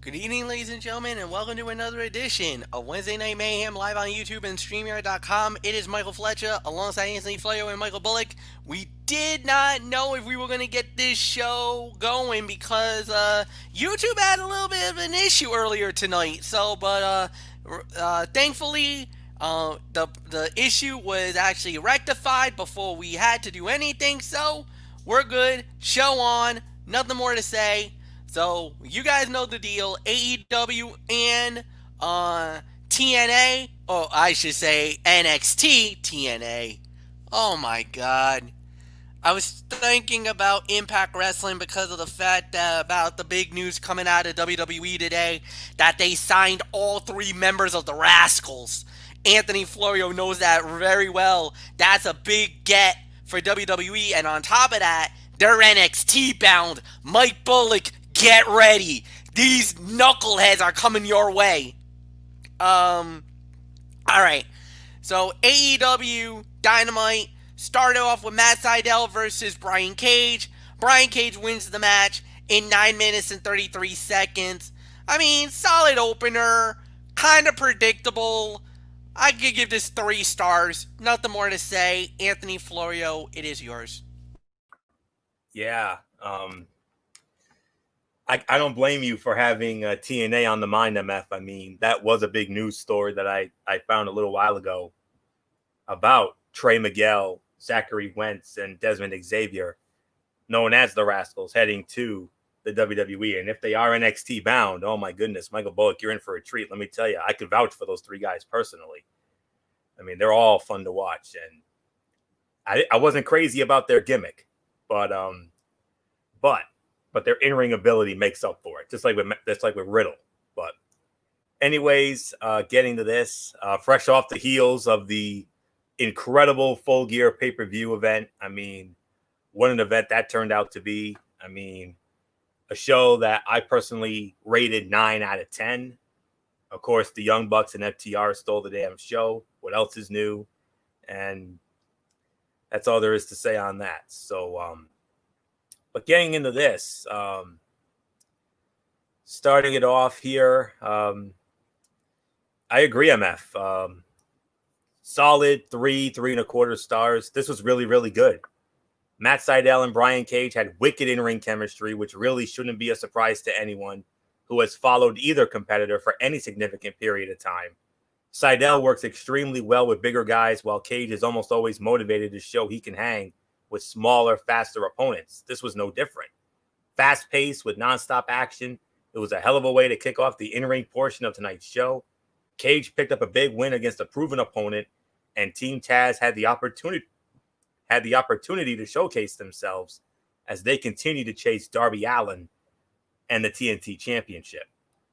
Good evening, ladies and gentlemen, and welcome to another edition of Wednesday Night Mayhem live on YouTube and StreamYard.com. It is Michael Fletcher alongside Anthony Flair and Michael Bullock. We did not know if we were going to get this show going because YouTube had a little bit of an issue earlier tonight. Thankfully, the issue was actually rectified before we had to do anything. So we're good. Show on. Nothing more to say. So, you guys know the deal. AEW and TNA, or I should say NXT TNA. Oh my god. I was thinking about Impact Wrestling because of the fact that about the big news coming out of WWE today that they signed all three members of the Rascals. Anthony Florio knows that very well. That's a big get for WWE, and on top of that, they're NXT bound. Mike Bullock, get ready. These knuckleheads are coming your way. Alright. So AEW Dynamite started off with Matt Seidel versus Brian Cage. Brian Cage wins the match in 9 minutes and 33 seconds. I mean, solid opener. Kind of predictable. I could give this 3 stars. Nothing more to say. Anthony Florio, it is yours. Yeah. I don't blame you for having TNA on the mind, MF. I mean, that was a big news story that I found a little while ago about Trey Miguel, Zachary Wentz, and Desmond Xavier, known as the Rascals, heading to the WWE. And if they are NXT bound, oh my goodness, Michael Bullock, you're in for a treat. Let me tell you, I could vouch for those 3 guys personally. I mean, they're all fun to watch. And I wasn't crazy about their gimmick, but their in-ring ability makes up for it, just like with Riddle. But anyways, getting to this, fresh off the heels of the incredible Full Gear pay-per-view event. I mean, what an event that turned out to be. I mean, a show that I personally rated 9 out of 10. Of course, the Young Bucks and FTR stole the damn show. What else is new? And that's all there is to say on that. So, but getting into this, starting it off here, I agree, MF. Solid 3.25 stars. This was really, really good. Matt Seidel and Brian Cage had wicked in-ring chemistry, which really shouldn't be a surprise to anyone who has followed either competitor for any significant period of time. Seidel works extremely well with bigger guys, while Cage is almost always motivated to show he can hang with smaller, faster opponents. This was no different. Fast-paced with nonstop action. It was a hell of a way to kick off the in-ring portion of tonight's show. Cage picked up a big win against a proven opponent, and Team Taz had the opportunity to showcase themselves as they continue to chase Darby Allin and the TNT Championship.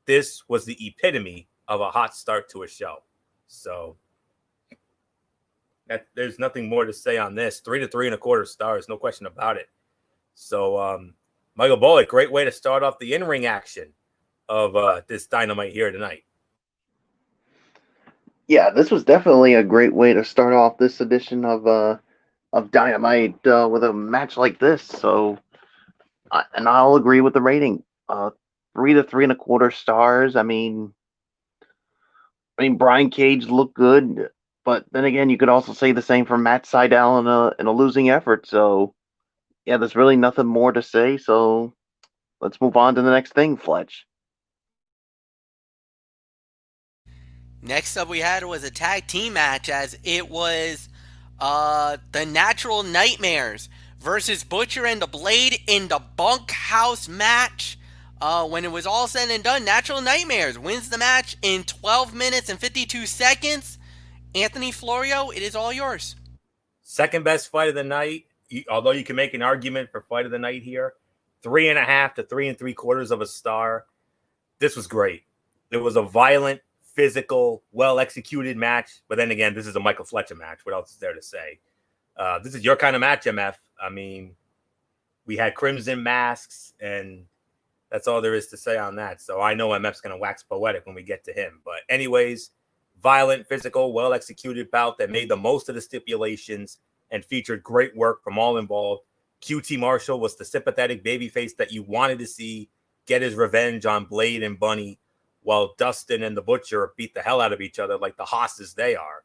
This was the epitome of a hot start to a show. So there's nothing more to say on this. 3 to 3.25 stars, no question about it. So, Michael Bullock, great way to start off the in-ring action of this Dynamite here tonight. Yeah, this was definitely a great way to start off this edition of Dynamite with a match like this. So, and I'll agree with the rating. 3 to 3.25 stars. I mean, Brian Cage looked good, but then again, you could also say the same for Matt Seidel in a losing effort. So, yeah, there's really nothing more to say. So, let's move on to the next thing, Fletch. Next up we had was a tag team match, as it was the Natural Nightmares versus Butcher and the Blade in the bunkhouse match. When it was all said and done, Natural Nightmares wins the match in 12 minutes and 52 seconds. Anthony Florio, it is all yours. Second best fight of the night, although you can make an argument for fight of the night here. 3.5 to 3.75 of a star. This was great. It was a violent, physical, well-executed match. But then again, this is a Michael Fletcher match. What else is there to say? This is your kind of match, MF. I mean, we had Crimson masks, and that's all there is to say on that. So I know MF's going to wax poetic when we get to him. But anyways, violent, physical, well-executed bout that made the most of the stipulations and featured great work from all involved. QT Marshall was the sympathetic babyface that you wanted to see get his revenge on Blade and Bunny while Dustin and the Butcher beat the hell out of each other like the hosses they are.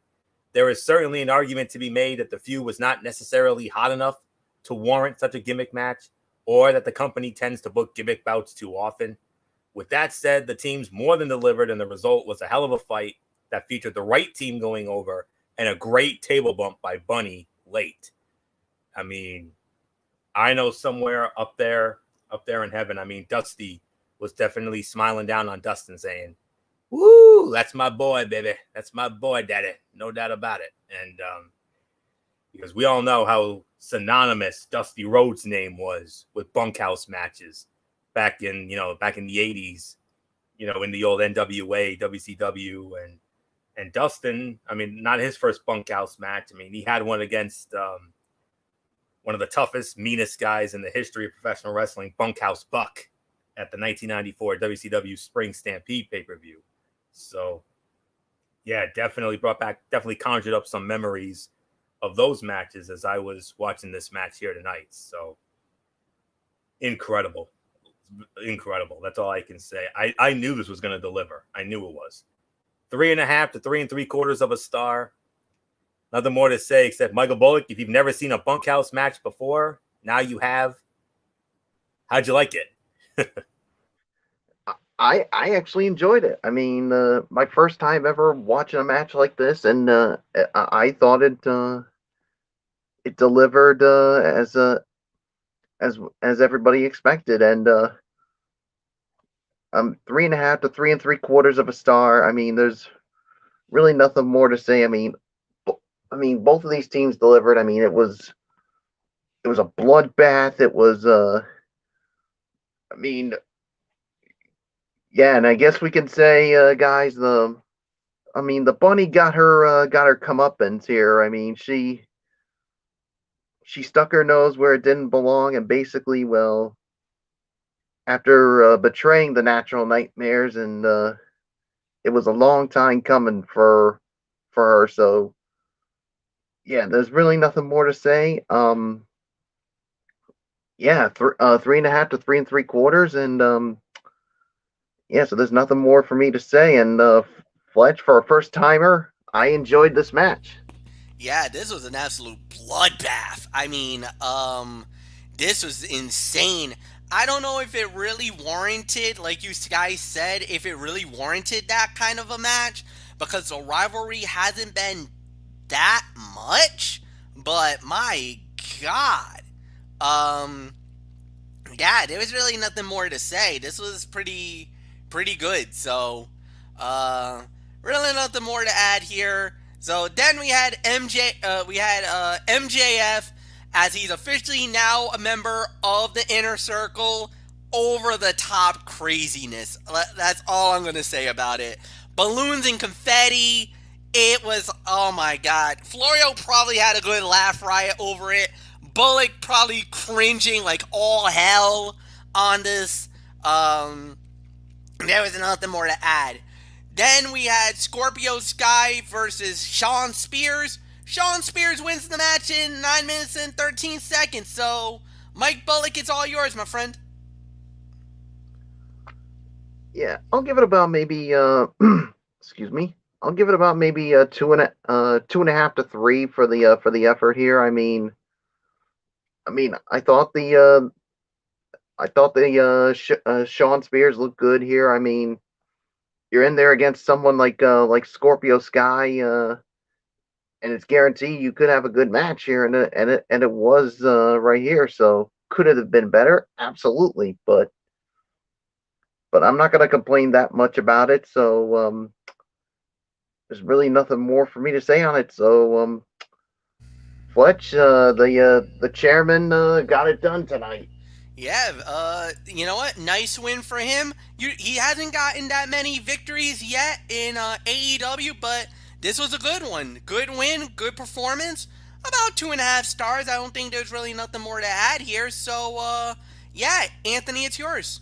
There is certainly an argument to be made that the feud was not necessarily hot enough to warrant such a gimmick match, or that the company tends to book gimmick bouts too often. With that said, the teams more than delivered, and the result was a hell of a fight that featured the right team going over and a great table bump by Bunny late. I mean, I know somewhere up there in heaven, I mean, Dusty was definitely smiling down on Dustin saying, "Woo, that's my boy, baby. That's my boy, daddy. No doubt about it." And because we all know how synonymous Dusty Rhodes' name was with bunkhouse matches back in the 80s, in the old NWA, WCW, and Dustin, I mean, not his first bunkhouse match. I mean, he had one against one of the toughest, meanest guys in the history of professional wrestling, Bunkhouse Buck, at the 1994 WCW Spring Stampede pay-per-view. So, yeah, definitely conjured up some memories of those matches as I was watching this match here tonight. So, incredible. That's all I can say. I knew this was going to deliver. I knew it was. 3.5 to 3 3/4 of a star. Nothing more to say except, Michael Bullock, if you've never seen a bunkhouse match before, now you have. How'd you like it? I actually enjoyed it. I mean, my first time ever watching a match like this, and I thought it delivered as everybody expected. And 3.5 to 3 3/4 of a star. I mean, there's really nothing more to say. I mean, both of these teams delivered. I mean, it was a bloodbath. It was yeah, and I guess we can say, guys, the Bunny got her comeuppance here. I mean, she stuck her nose where it didn't belong, and basically, well, after betraying the Natural Nightmares, and it was a long time coming for her. So, yeah, there's really nothing more to say. Yeah, 3.5 to 3 3/4, and yeah, so there's nothing more for me to say. And Fletch, for a first timer, I enjoyed this match. Yeah, this was an absolute bloodbath. I mean, this was insane. I don't know if it really warranted, like you guys said, if it really warranted that kind of a match, because the rivalry hasn't been that much. But my God, yeah, there was really nothing more to say. This was pretty good. So, really nothing more to add here. So then we had MJF, as he's officially now a member of the Inner Circle. Over the top craziness. That's all I'm gonna say about it. Balloons and confetti. It was, oh my God. Florio probably had a good laugh riot over it. Bullock probably cringing like all hell on this. There was nothing more to add. Then we had Scorpio Sky versus Shawn Spears. Shawn Spears wins the match in 9 minutes and 13 seconds. So, Mike Bullock, it's all yours, my friend. Yeah, I'll give it about maybe excuse me. I'll give it about maybe 2.5 to 3 for the effort here. I mean, I thought the Shawn Spears looked good here. I mean, you're in there against someone like Scorpio Sky, and it's guaranteed you could have a good match here, and it was right here. So could it have been better? Absolutely, but I'm not going to complain that much about it. So there's really nothing more for me to say on it. So Fletch, the chairman got it done tonight. Yeah, you know what? Nice win for him. He hasn't gotten that many victories yet in AEW, but this was a good one. Good win, good performance. About 2.5 stars. I don't think there's really nothing more to add here. So, yeah, Anthony, it's yours.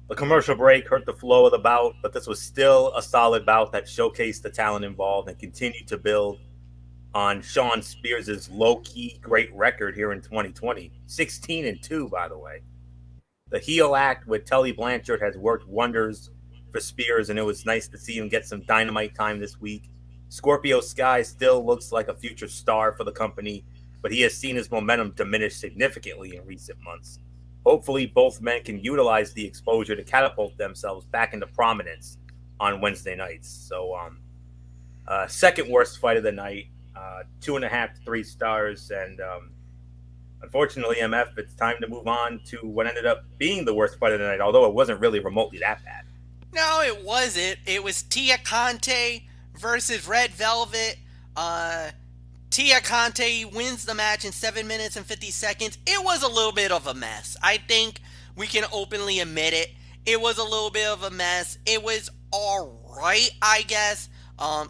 The commercial break hurt the flow of the bout, but this was still a solid bout that showcased the talent involved and continued to build on Shawn Spears' low-key great record here in 2020. 16-2, by the way. The heel act with Tully Blanchard has worked wonders for Spears, and it was nice to see him get some Dynamite time this week. Scorpio Sky still looks like a future star for the company, but he has seen his momentum diminish significantly in recent months. Hopefully, both men can utilize the exposure to catapult themselves back into prominence on Wednesday nights. So, second worst fight of the night, 2.5 to 3 stars, and unfortunately, MF, it's time to move on to what ended up being the worst fight of the night, although it wasn't really remotely that bad. No, it wasn't. It was Tia Kante versus Red Velvet. Tia Kante wins the match in 7 minutes and 50 seconds. It was a little bit of a mess. I think we can openly admit it. It was a little bit of a mess. It was alright, I guess.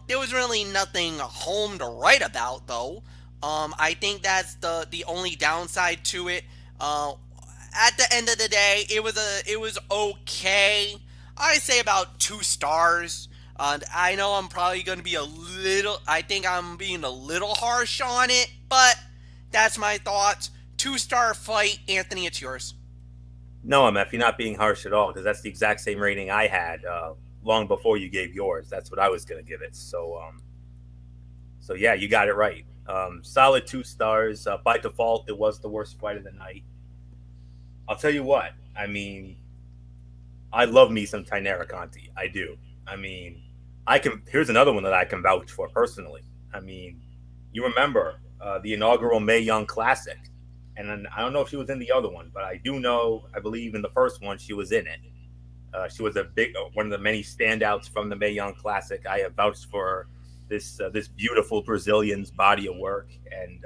There was really nothing home to write about, though. I think that's the only downside to it. At the end of the day, it was okay. I say about 2 stars. I know I'm probably going to be I think I'm being a little harsh on it, but that's my thoughts. 2-star fight. Anthony, it's yours. No, MF, you're not being harsh at all, because that's the exact same rating I had long before you gave yours. That's what I was going to give it. So yeah, you got it right. Solid 2 stars. By default, it was the worst fight of the night. I'll tell you what. I mean, I love me some Tainara Conti. I do. I mean, here's another one that I can vouch for personally. I mean, you remember the inaugural Mae Young Classic, and then, I don't know if she was in the other one, but I believe in the first one she was in it. She was one of the many standouts from the Mae Young Classic. I have vouched for this beautiful Brazilian's body of work, and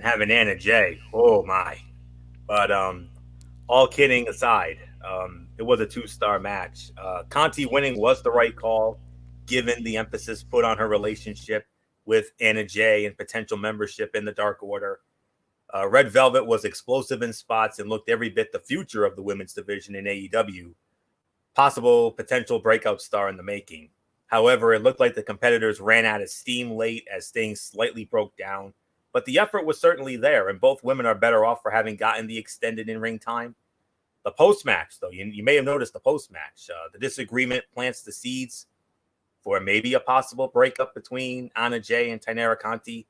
having Anna Jay, oh my! But all kidding aside, it was a 2-star match. Conti winning was the right call, given the emphasis put on her relationship with Anna Jay and potential membership in the Dark Order. Red Velvet was explosive in spots and looked every bit the future of the women's division in AEW. Potential breakout star in the making. However, it looked like the competitors ran out of steam late as things slightly broke down. But the effort was certainly there, and both women are better off for having gotten the extended in-ring time. The post-match, though, you may have noticed the post-match. The disagreement plants the seeds for maybe a possible breakup between Anna Jay and Tainara Conti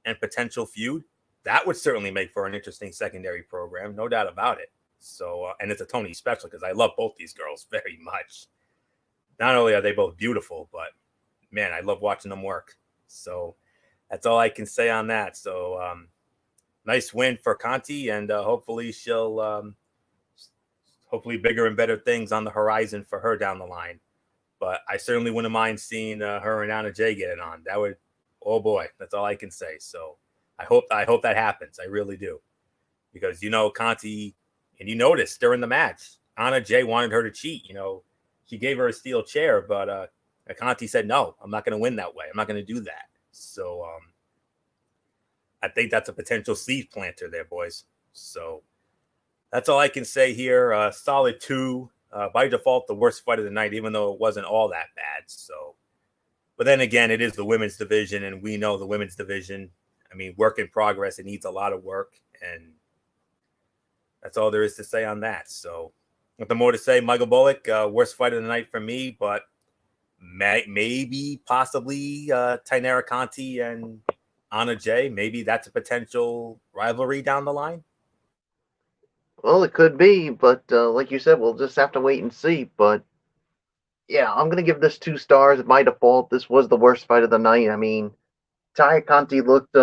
and potential feud. That would certainly make for an interesting secondary program, no doubt about it. So, and it's a Tony special because I love both these girls very much. Not only are they both beautiful, but man, I love watching them work. So that's all I can say on that. So nice win for Conti, and hopefully she'll hopefully bigger and better things on the horizon for her down the line. But I certainly wouldn't mind seeing her and Anna Jay get it on. That would, oh boy, that's all I can say. So I hope that happens. I really do. Because, Conti, and you noticed during the match, Anna Jay wanted her to cheat. She gave her a steel chair, but Conti said, no, I'm not going to win that way. I'm not going to do that. So I think that's a potential seed planter there, boys. So that's all I can say here. Solid 2. By default, the worst fight of the night, even though it wasn't all that bad. So, but then again, it is the women's division, and we know the women's division, work in progress. It needs a lot of work, and that's all there is to say on that. So, nothing more to say. Michael Bullock, worst fight of the night for me, but possibly Tainara Conti and Anna Jay. Maybe that's a potential rivalry down the line. Well, it could be, but like you said, we'll just have to wait and see. But yeah, I'm gonna give this 2 stars. By default, this was the worst fight of the night. Tia Conti looked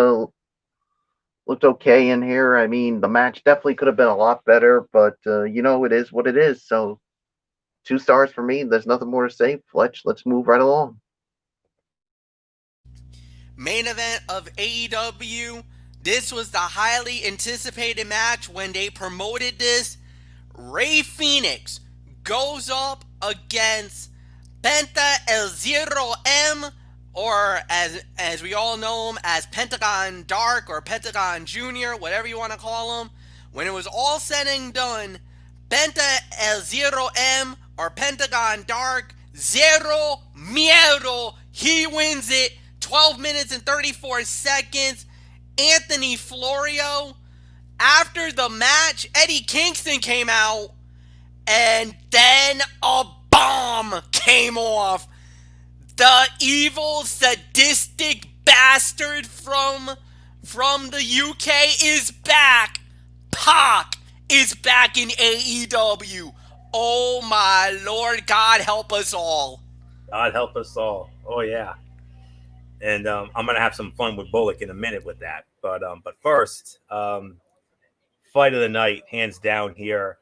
okay in here. The match definitely could have been a lot better, but it is what it is. So 2 stars for me. There's nothing more to say. Fletch, let's move right along. Main event of AEW. This was the highly anticipated match when they promoted this. Rey Fenix goes up against Penta El Zero M, or as we all know him as Pentagon Dark or Pentagon Junior, whatever you want to call him. When it was all said and done, Penta El Zero M or Pentagon Dark, Zero Miedo, he wins it. 12 minutes and 34 seconds. Anthony Florio, After the match, Eddie Kingston came out, and then a bomb came off. The evil, sadistic bastard from the UK is back. Pac is back in AEW. Oh my Lord, God help us all. God help us all. Oh yeah. And I'm gonna have some fun with Bullock in a minute with that. But first, fight of the night, hands down here.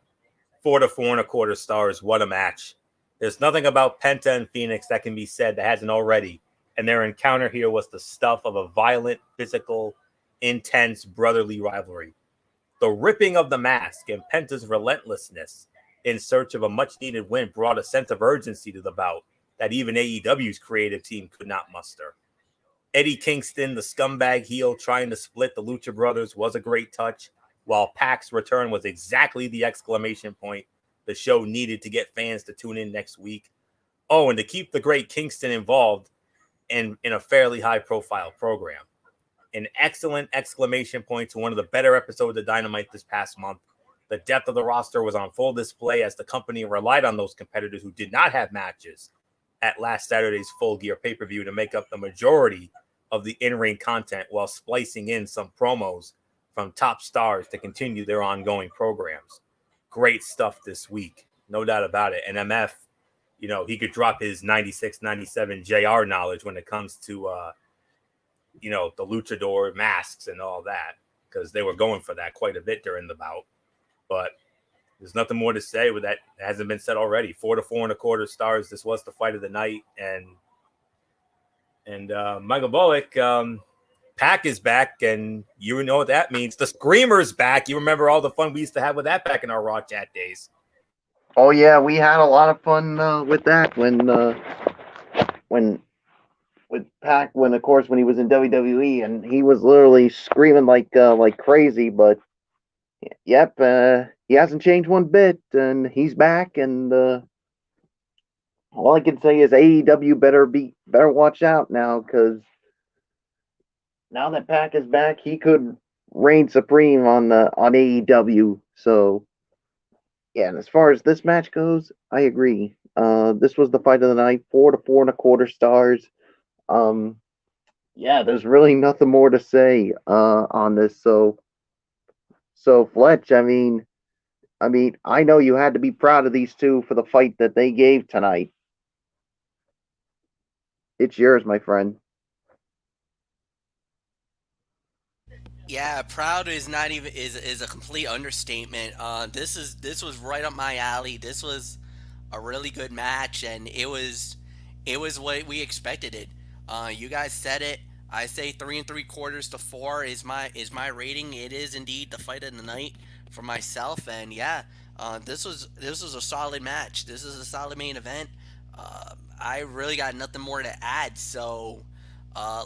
4 to 4.25 stars. What a match. There's nothing about Penta and Phoenix that can be said that hasn't already. And their encounter here was the stuff of a violent, physical, intense, brotherly rivalry. The ripping of the mask and Penta's relentlessness in search of a much needed win brought a sense of urgency to the bout that even AEW's creative team could not muster. Eddie Kingston, the scumbag heel trying to split the Lucha Brothers, was a great touch, while Pac's return was exactly the exclamation point the show needed to get fans to tune in next week. Oh, and to keep the great Kingston involved in a fairly high-profile program. An excellent exclamation point to one of the better episodes of Dynamite this past month. The depth of the roster was on full display as the company relied on those competitors who did not have matches at last Saturday's Full Gear pay-per-view to make up the majority of the in-ring content while splicing in some promos from top stars to continue their ongoing programs. Great stuff this week, no doubt about it. And MF, he could drop his 96, 97 JR knowledge when it comes to, the luchador masks and all that, because they were going for that quite a bit during the bout. But there's nothing more to say with that. It hasn't been said already. 4 to 4.25 stars. This was the fight of the night. And Michael Bullock, Pac is back, and you know what that means. The Screamer's back. You remember all the fun we used to have with that back in our Raw chat days. Oh yeah, we had a lot of fun with that when with Pac when he was in WWE, and he was literally screaming like crazy. But yep, he hasn't changed one bit, and he's back. And all I can say is AEW better watch out now, because now that Pac is back, he could reign supreme on AEW. So yeah, and as far as this match goes, I agree. This was the fight of the night, 4 to 4.25 stars. Yeah, there's really nothing more to say on this. So Fletch, I mean, I know you had to be proud of these two for the fight that they gave tonight. It's yours, my friend. Yeah, proud is not even is a complete understatement. This was right up my alley. This was a really good match, and it was what we expected it. You guys said it. I say 3.75 to 4 is my rating. It is indeed the fight of the night for myself, and yeah, this was a solid match. This is a solid main event. I really got nothing more to add. So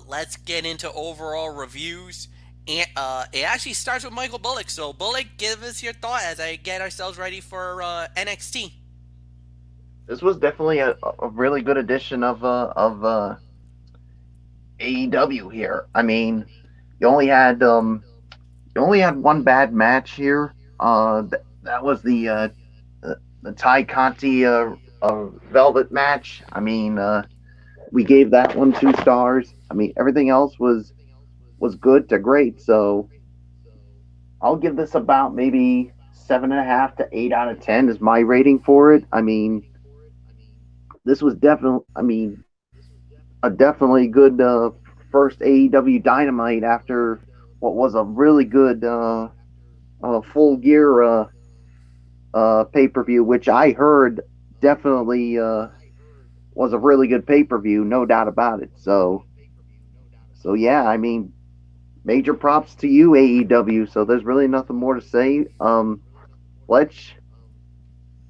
let's get into overall reviews. And it actually starts with Michael Bullock. So Bullock, give us your thought as I get ourselves ready for NXT. This was definitely a really good edition of AEW here. I mean, you only had one bad match here. That was the Ty Conti Velvet match. I mean, we gave that one 2 stars. I mean, everything else was good to great. So I'll give this about maybe 7.5 to 8 out of 10 is my rating for it. I mean, this was definitely a definitely good first AEW Dynamite after what was a really good Full Gear pay-per-view, which I heard definitely was a really good pay-per-view, no doubt about it. So yeah, I mean, major props to you, AEW. So there's really nothing more to say. Fletch,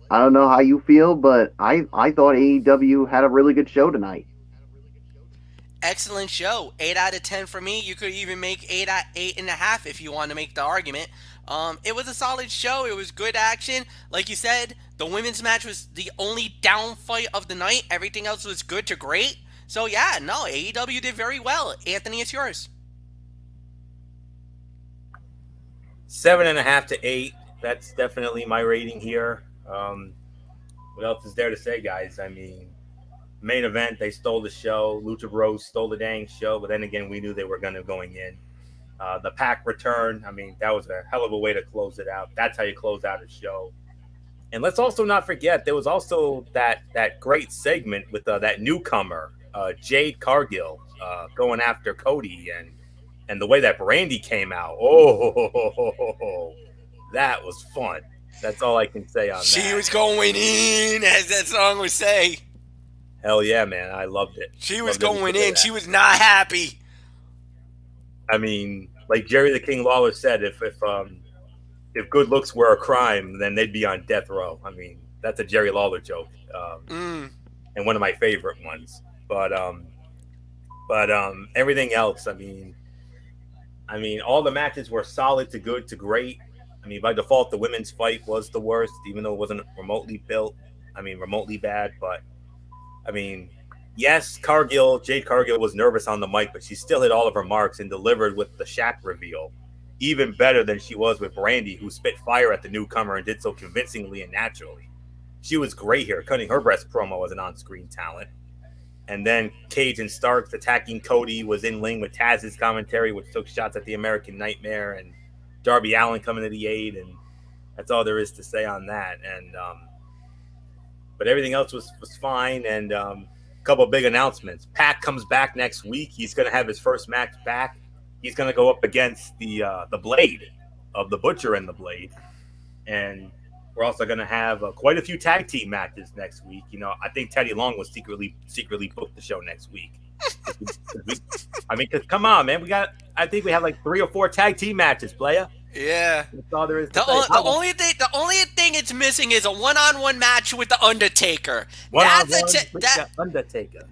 I don't know how you feel, but I thought AEW had a really good show tonight. Excellent show. 8 out of 10 for me. You could even make 8.5 if you want to make the argument. It was a solid show. It was good action. Like you said, the women's match was the only down fight of the night. Everything else was good to great. So yeah, no, AEW did very well. Anthony, it's yours. 7.5 to 8. That's definitely my rating here. What else is there to say, guys? I mean, main event, they stole the show. Lucha Bros stole the dang show, but then again, we knew they were going in. The Pack return, I mean, that was a hell of a way to close it out. That's how you close out a show. And let's also not forget, there was also that great segment with that newcomer, Jade Cargill, going after Cody, and the way that Brandy came out. Oh, that was fun. That's all I can say on that. She was going in, as that song would say. Hell yeah, man. I loved it. She was going in. She was not happy. I mean, like Jerry the King Lawler said, if good looks were a crime, then they'd be on death row. I mean, that's a Jerry Lawler joke, and one of my favorite ones. But everything else, I mean, all the matches were solid to good to great. I mean, by default, the women's fight was the worst, even though it wasn't remotely built. I mean, remotely bad. But I mean, yes, Jade Cargill was nervous on the mic, but she still hit all of her marks and delivered with the Shaq reveal, even better than she was with Brandy, who spit fire at the newcomer and did so convincingly and naturally. She was great here, cutting her best promo as an on-screen talent. And then Cage and Starks attacking Cody was in ring with Taz's commentary, which took shots at the American Nightmare and Darby Allin coming to the aid, and that's all there is to say on that. And but everything else was fine. And a couple of big announcements. Pac comes back next week. He's going to have his first match back. He's going to go up against the Blade of the Butcher and the Blade, and we're also going to have quite a few tag team matches next week. You know, I think Teddy Long was secretly booked the show next week. I mean, cause come on, man, I think we have like 3 or 4 tag team matches, playa. Yeah. That's all there is. The only thing it's missing is a one-on-one match with the Undertaker. Undertaker.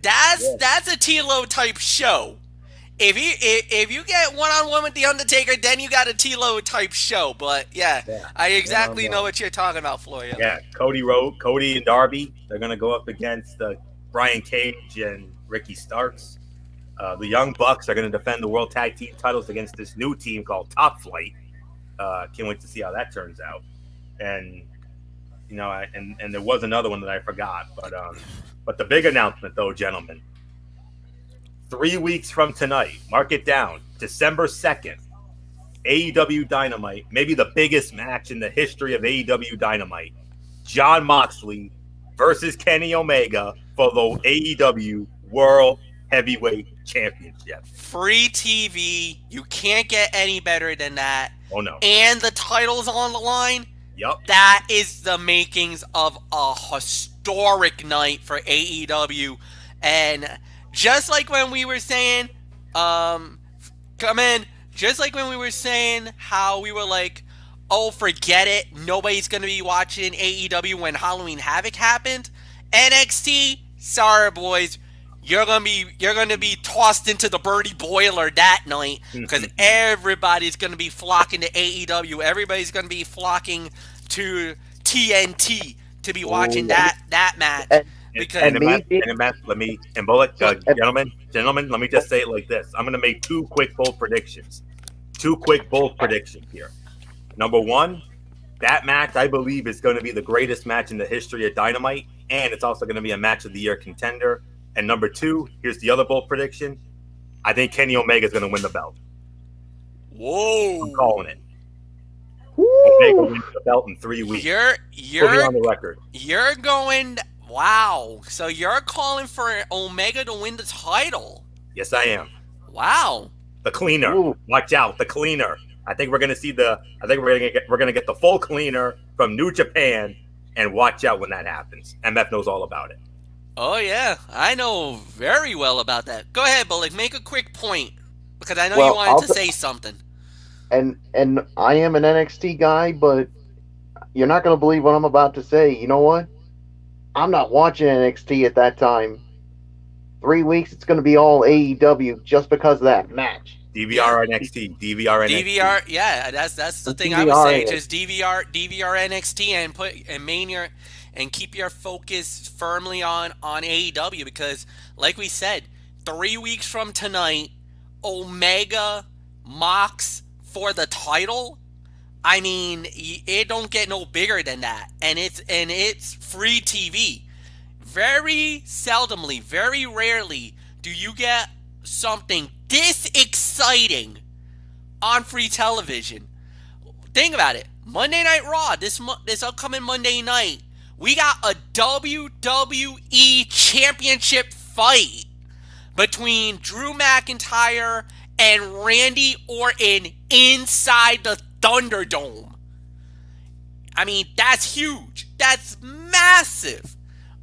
That's a T-Lo type show. If you get one-on-one with the Undertaker, then you got a T-Lo type show. But yeah. I exactly know what you're talking about, Floria. Yeah, Cody and Darby, they're gonna go up against Brian Cage and Ricky Starks. The Young Bucks are going to defend the World Tag Team titles against this new team called Top Flight. Can't wait to see how that turns out. And you know, and there was another one that I forgot, but the big announcement, though, gentlemen, 3 weeks from tonight, mark it down, December 2nd, AEW Dynamite, maybe the biggest match in the history of AEW Dynamite. Jon Moxley versus Kenny Omega for the AEW World Heavyweight Championship. Free TV. You can't get any better than that. Oh, no. And the title's on the line. Yep. That is the makings of a historic night for AEW. And just like when we were saying, just like when we were saying how we were like, oh, forget it, nobody's going to be watching AEW when Halloween Havoc happened. NXT, sorry, boys. You're gonna be tossed into the birdie boiler that night because everybody's gonna be flocking to AEW. Everybody's gonna be flocking to TNT to be watching that match. Gentlemen, let me just say it like this. I'm gonna make 2 quick bold predictions. 2 quick bold predictions here. Number 1, that match I believe is going to be the greatest match in the history of Dynamite, and it's also going to be a match of the year contender. And number 2, here's the other bold prediction. I think Kenny Omega is going to win the belt. Whoa. I'm calling it. Omega wins the belt in 3 weeks. You're on the record. You're going, wow. So you're calling for Omega to win the title. Yes, I am. Wow. The cleaner. Ooh. Watch out, the cleaner. I think we're going to see we're going to get the full cleaner from New Japan, and watch out when that happens. MF knows all about it. Oh, yeah. I know very well about that. Go ahead, Bullock. Make a quick point, because I know you wanted to say something. And I am an NXT guy, but you're not going to believe what I'm about to say. You know what? I'm not watching NXT at that time. 3 weeks, it's going to be all AEW just because of that match. DVR NXT. DVR, yeah, that's the thing I would say. Just DVR NXT and keep your focus firmly on AEW, because like we said, 3 weeks from tonight, Omega Mox for the title. I mean, it don't get no bigger than that, and it's free TV. Very seldomly, very rarely do you get something this exciting on free television. Think about it. Monday Night Raw, this upcoming Monday night, we got a WWE Championship fight between Drew McIntyre and Randy Orton inside the Thunderdome. I mean, that's huge. That's massive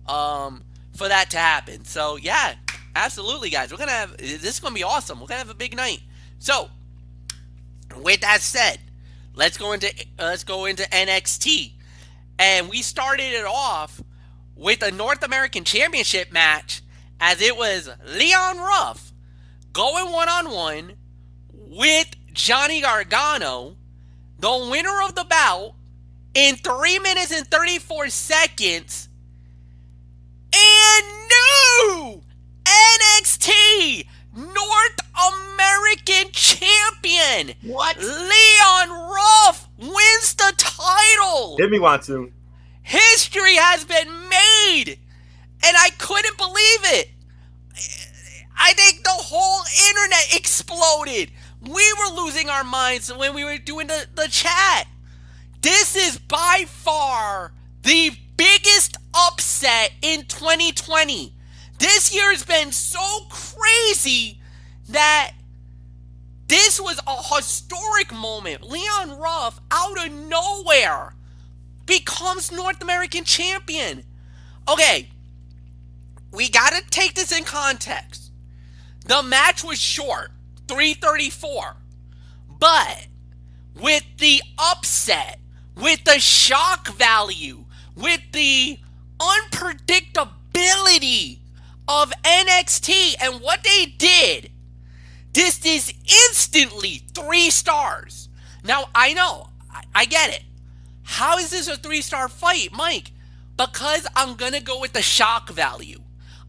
for that to happen. So, yeah, absolutely, guys. This is going to be awesome. We're going to have a big night. So, with that said, let's go into NXT. And we started it off with a North American Championship match, as it was Leon Ruff going one-on-one with Johnny Gargano, the winner of the bout, in 3 minutes and 34 seconds, and new NXT North American Champion. What? Leon Ruff wins the title. Did me want to. History has been made, and I couldn't believe it. I think the whole internet exploded. We were losing our minds when we were doing the chat. This is by far the biggest upset in 2020. This year has been so crazy that this was a historic moment. Leon Ruff, out of nowhere, becomes North American Champion. Okay, we gotta take this in context. The match was short, 3:34. But with the upset, with the shock value, with the unpredictability of NXT and what they did, this is instantly 3 stars. Now, I know, I get it. How is this a 3-star fight, Mike? Because I'm going to go with the shock value.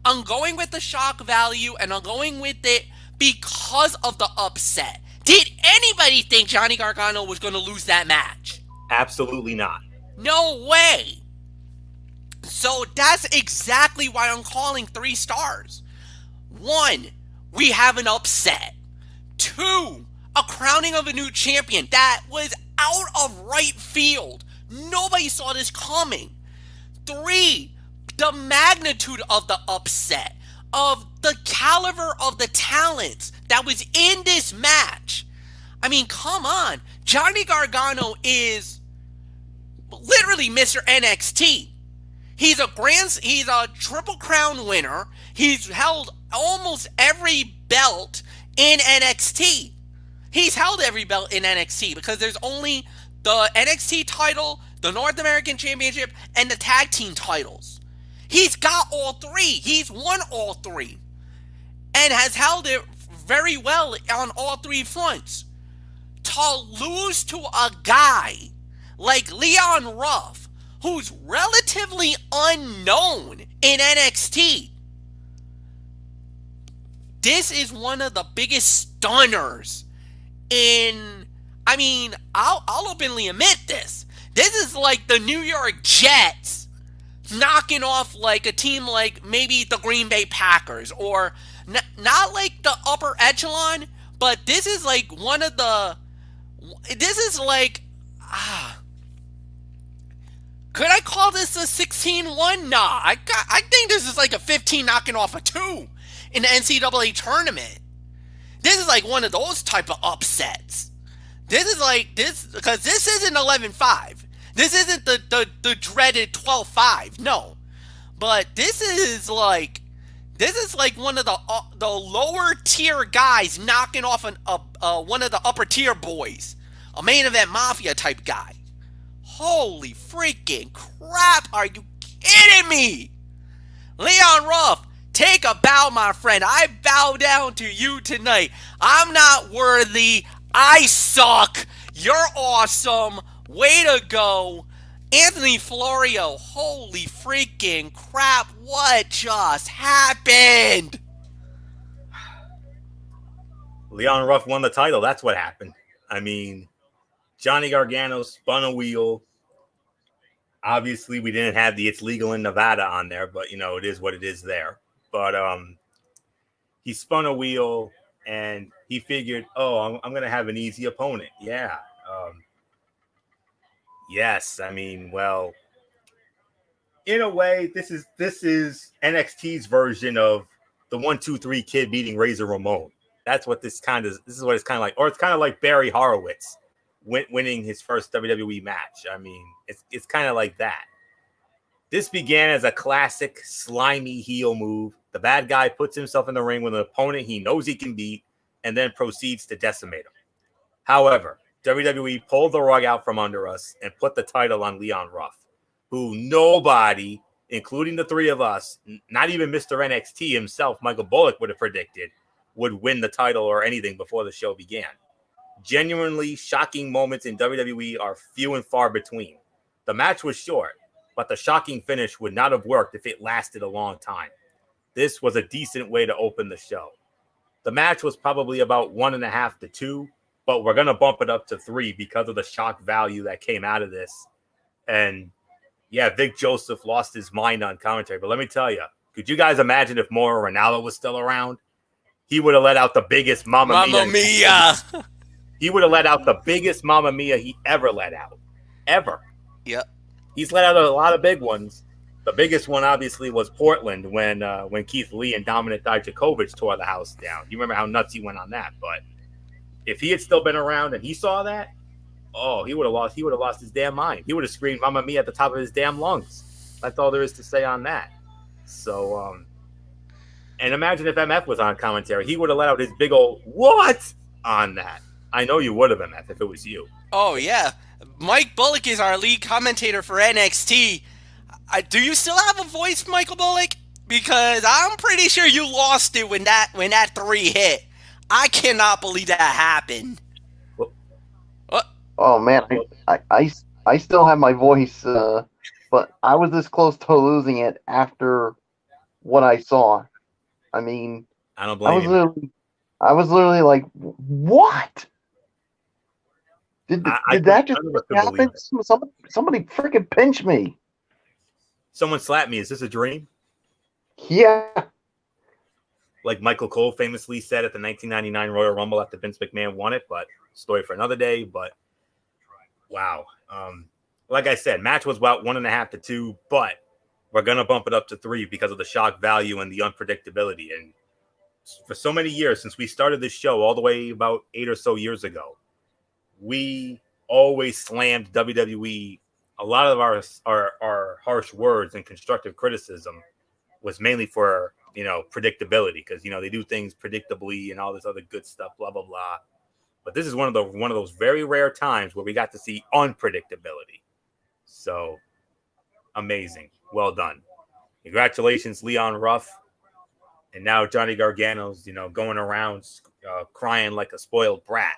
I'm going with the shock value, and I'm going with it because of the upset. Did anybody think Johnny Gargano was going to lose that match? Absolutely not. No way. So that's exactly why I'm calling 3 stars. 1, we have an upset. 2, a crowning of a new champion that was out of right field. Nobody saw this coming. 3, the magnitude of the upset, of the caliber of the talents that was in this match. I mean, come on. Johnny Gargano is literally Mr. NXT. He's a Triple Crown winner. He's held almost every belt in NXT. He's held every belt in NXT because there's only the NXT title, the North American Championship, and the tag team titles. He's got all 3. He's won all 3. And has held it very well on all 3 fronts. To lose to a guy like Leon Ruff, who's relatively unknown in NXT, this is one of the biggest stunners in... I mean, I'll openly admit this. This is like the New York Jets knocking off like a team like maybe the Green Bay Packers, or not like the upper echelon, but this is like one of the... This is like... Could I call this a 16-1? Nah, I think this is like a 15 knocking off a 2 in the NCAA tournament. This is like one of those type of upsets. This is like this, because this isn't 11-5. This isn't the dreaded 12-5. No, but this is like one of the lower tier guys knocking off one of the upper tier boys, a main event mafia type guy. Holy freaking crap! Are you kidding me? Leon Ruff, take a bow, my friend. I bow down to you tonight. I'm not worthy. I suck. You're awesome. Way to go. Anthony Florio, holy freaking crap. What just happened? Leon Ruff won the title. That's what happened. I mean, Johnny Gargano spun a wheel. Obviously, we didn't have the "It's legal in Nevada" on there, but it is what it is there. But he spun a wheel and he figured, oh, I'm gonna have an easy opponent. Yeah. Yes. I mean, well, in a way, this is NXT's version of the 1-2-3 Kid beating Razor Ramon. That's what this is what it's kind of like, or it's kind of like Barry Horowitz winning his first WWE match. I mean, it's kind of like that. This began as a classic slimy heel move. The bad guy puts himself in the ring with an opponent he knows he can beat and then proceeds to decimate him. However, WWE pulled the rug out from under us and put the title on Leon Ruff, who nobody, including the three of us, not even Mr. NXT himself, Michael Bullock, would have predicted would win the title or anything before the show began. Genuinely shocking moments in WWE are few and far between. The match was short, but the shocking finish would not have worked if it lasted a long time. This was a decent way to open the show. The match was probably about 1.5 to 2, but we're going to bump it up to 3 because of the shock value that came out of this. And yeah, Vic Joseph lost his mind on commentary, but let me tell you, could you guys imagine if Mauro Ranallo was still around? He would have let out the biggest Mamma Mia. He would have let out the biggest Mamma Mia he ever let out. Ever. Yep. He's let out a lot of big ones. The biggest one, obviously, was Portland when Keith Lee and Dominik Dijakovic tore the house down. You remember how nuts he went on that. But if he had still been around and he saw that, he would have lost his damn mind. He would have screamed Mamma Mia at the top of his damn lungs. That's all there is to say on that. So, and imagine if MF was on commentary. He would have let out his big old what on that. I know you would have, MF, if it was you. Oh, yeah. Mike Bullock is our lead commentator for NXT. Do you still have a voice, Michael Bullock? Because I'm pretty sure you lost it when that 3 hit. I cannot believe that happened. What? Oh man, I still have my voice, but I was this close to losing it after what I saw. I mean, I don't blame you. I was literally like, what? Did that just happen? Somebody freaking pinch me. Someone slapped me. Is this a dream? Yeah. Like Michael Cole famously said at the 1999 Royal Rumble after Vince McMahon won it, but story for another day. But wow. Like I said, match was about 1.5 to 2, but we're going to bump it up to 3 because of the shock value and the unpredictability. And for so many years, since we started this show all the way about 8 or so years ago, we always slammed WWE. A lot of our harsh words and constructive criticism was mainly for, predictability, because, they do things predictably and all this other good stuff, blah, blah, blah. But this is one of those very rare times where we got to see unpredictability. So amazing. Well done. Congratulations, Leon Ruff. And now Johnny Gargano's, going around crying like a spoiled brat.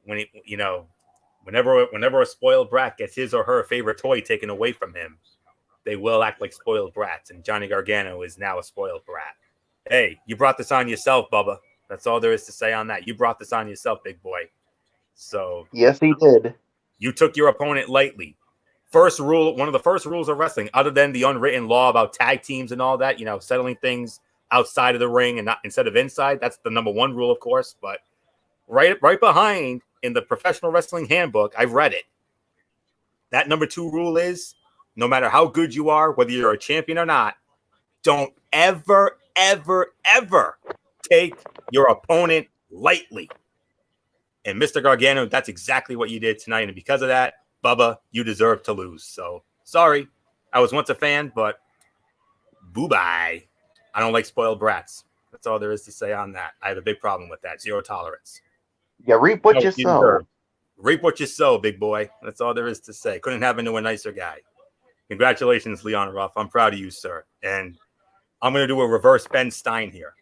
When whenever a spoiled brat gets his or her favorite toy taken away from him, they will act like spoiled brats. And Johnny Gargano is now a spoiled brat. Hey, you brought this on yourself, Bubba. That's all there is to say on that. You brought this on yourself, big boy. So yes, he did. You took your opponent lightly. First rule, one of the first rules of wrestling, other than the unwritten law about tag teams and all that, settling things outside of the ring and not instead of inside. That's the number 1 rule, of course. But right behind in the professional wrestling handbook, I've read it. That number 2 rule is, no matter how good you are, whether you're a champion or not, don't ever, ever, ever take your opponent lightly. And Mr. Gargano, that's exactly what you did tonight. And because of that, Bubba, you deserve to lose. So sorry. I was once a fan, but boo-bye. I don't like spoiled brats. That's all there is to say on that. I have a big problem with that. 0 tolerance. Yeah, reap what you sow. Reap what you sow, big boy. That's all there is to say. Couldn't happen to a nicer guy. Congratulations, Leon Ruff. I'm proud of you, sir. And I'm going to do a reverse Ben Stein here.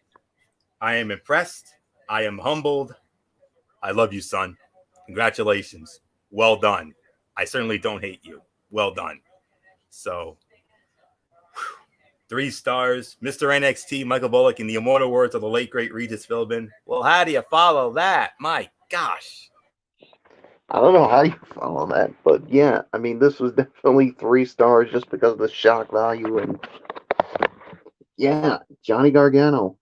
I am impressed. I am humbled. I love you, son. Congratulations. Well done. I certainly don't hate you. Well done. So, 3 stars. Mr. NXT, Michael Bullock, in the immortal words of the late, great Regis Philbin. Well, how do you follow that? My gosh. I don't know how you follow that, but yeah, I mean, this was definitely 3 stars just because of the shock value. And yeah, Johnny Gargano,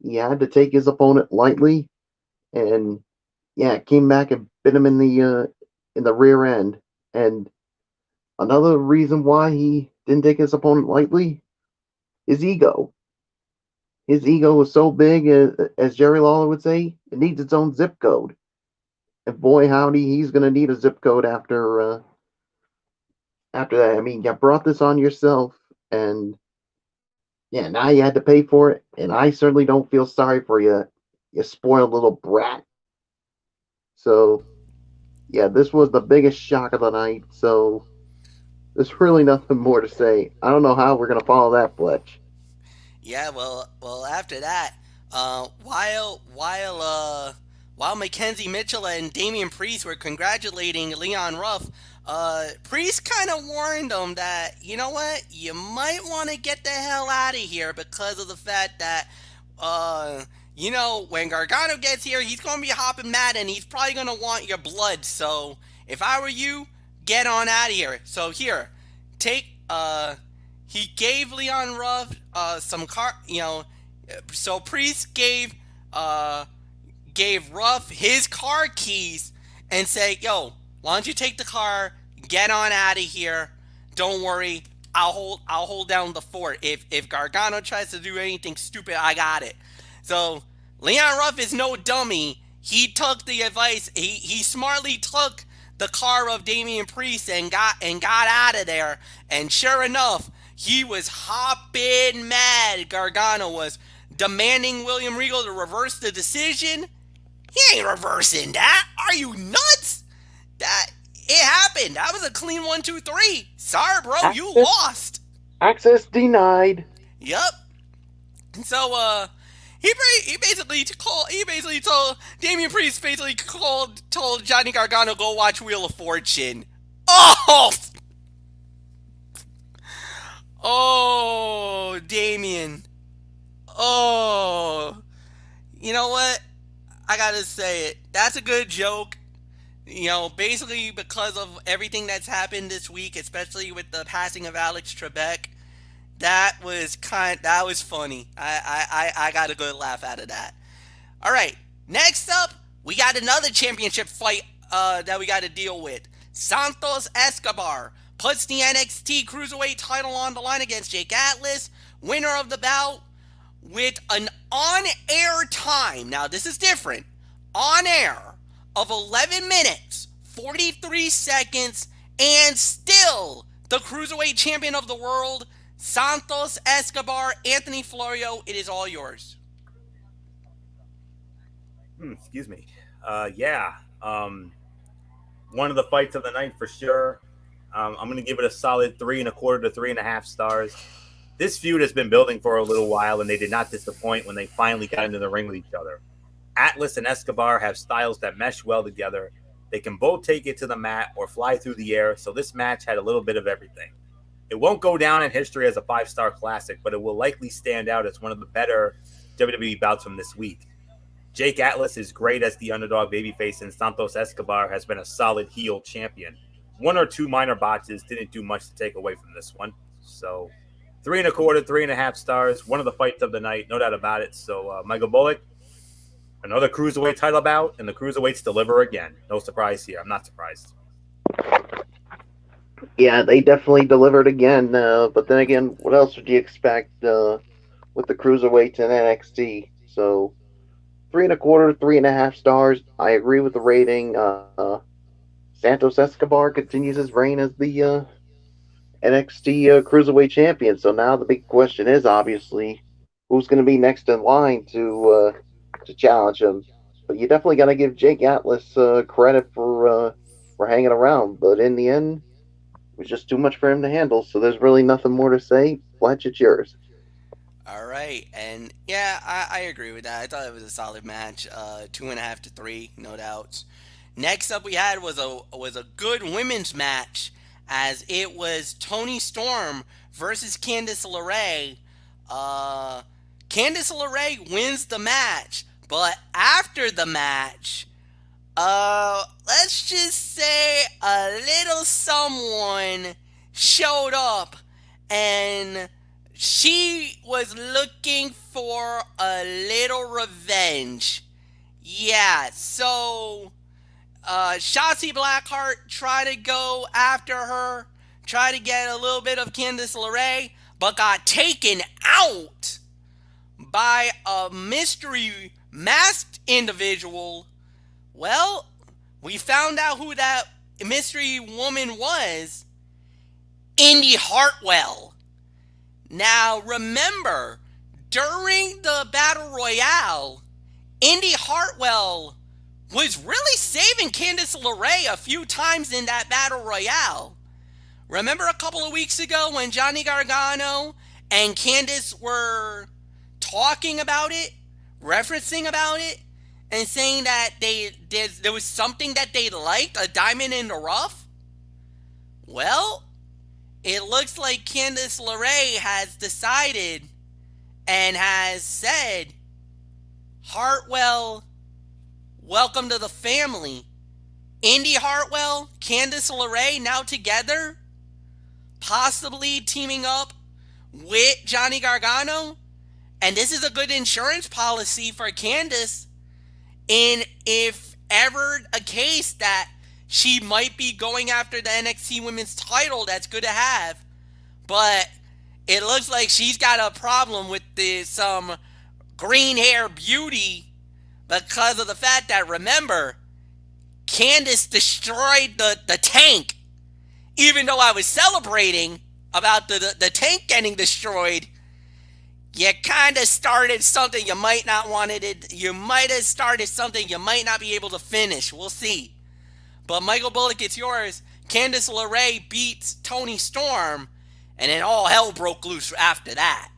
he had to take his opponent lightly, and yeah, came back and bit him in the rear end. And another reason why he didn't take his opponent lightly, his ego. His ego was so big, as Jerry Lawler would say, it needs its own zip code. And boy, howdy, he's going to need a zip code after that. I mean, you brought this on yourself, and yeah, now you had to pay for it. And I certainly don't feel sorry for you, you spoiled little brat. So yeah, this was the biggest shock of the night. So there's really nothing more to say. I don't know how we're going to follow that, Fletch. Yeah, well, after that, while Mackenzie Mitchell and Damian Priest were congratulating Leon Ruff, Priest kind of warned them that, you know what, you might want to get the hell out of here because of the fact that, when Gargano gets here, he's going to be hopping mad and he's probably going to want your blood. So if I were you, get on out of here. So here, take, he gave Leon Ruff some so Priest gave Ruff his car keys and say, "Yo, why don't you take the car, get on out of here? Don't worry, I'll hold down the fort. If Gargano tries to do anything stupid, I got it." So Leon Ruff is no dummy. He took the advice. He smartly took the car of Damian Priest and got out of there. And sure enough, he was hopping mad. Gargano was demanding William Regal to reverse the decision. He ain't reversing that. Are you nuts? That it happened. That was a clean 1, 2, 3. Sorry, bro, you lost. Access denied. Yep. And so he basically told Damian Priest told Johnny Gargano, go watch Wheel of Fortune. Oh, Damian. Oh, you know what? I gotta say it. That's a good joke. Basically because of everything that's happened this week, especially with the passing of Alex Trebek. That was funny. I got a good laugh out of that. All right, next up, we got another championship fight that we got to deal with. Santos Escobar puts the NXT Cruiserweight title on the line against Jake Atlas, winner of the bout, with an on-air time. Now, this is different. On air of 11 minutes, 43 seconds, and still the Cruiserweight champion of the world, Santos Escobar. Anthony Florio, it is all yours. Excuse me. One of the fights of the night for sure. I'm going to give it a solid 3.25 to 3.5 stars. This feud has been building for a little while, and they did not disappoint when they finally got into the ring with each other. Atlas and Escobar have styles that mesh well together. They can both take it to the mat or fly through the air, so this match had a little bit of everything. It won't go down in history as a 5-star classic, but it will likely stand out as one of the better WWE bouts from this week. Jake Atlas is great as the underdog babyface, and Santos Escobar has been a solid heel champion. 1 or 2 minor botches didn't do much to take away from this one. So 3.25, 3.5 stars. One of the fights of the night, no doubt about it. So Michael Bullock, another Cruiserweight title bout, and the Cruiserweights deliver again. No surprise here. I'm not surprised. Yeah, they definitely delivered again. But then again, what else would you expect with the Cruiserweights and NXT? So 3.25, 3.5 stars. I agree with the rating. Santos Escobar continues his reign as the NXT Cruiserweight champion. So now the big question is obviously who's going to be next in line to challenge him. But you definitely got to give Jake Atlas credit for hanging around. But in the end, it was just too much for him to handle. So there's really nothing more to say. Fletch, it's yours. All right, and yeah, I agree with that. I thought it was a solid match. 2.5 to 3, no doubts. Next up, we had was a good women's match, as it was Toni Storm versus Candace Larae. Candice LeRae wins the match, but after the match, Let's just say a little someone showed up and she was looking for a little revenge. Yeah, so Shotzi Blackheart tried to go after her, tried to get a little bit of Candace Larae, but got taken out by a mystery masked individual. Well, we found out who that mystery woman was. Indy Hartwell. Now, remember, during the Battle Royale, Indy Hartwell was really saving Candice Larae a few times in that Battle Royale. Remember a couple of weeks ago when Johnny Gargano and Candice were talking about it, referencing about it, and saying that there was something that they liked, a diamond in the rough? Well, it looks like Candice LeRae has decided and has said, Hartwell, welcome to the family. Indy Hartwell, Candice LeRae now together, possibly teaming up with Johnny Gargano. And this is a good insurance policy for Candice in if ever a case that she might be going after the NXT Women's title. That's good to have. But it looks like she's got a problem with some green hair beauty because of the fact that, remember, Candice destroyed the tank. Even though I was celebrating about the tank getting destroyed, you kind of started something you might not wanted it. You might have started something you might not be able to finish. We'll see. But Michael Bullock, it's yours. Candice LeRae beats Toni Storm, and then all hell broke loose after that.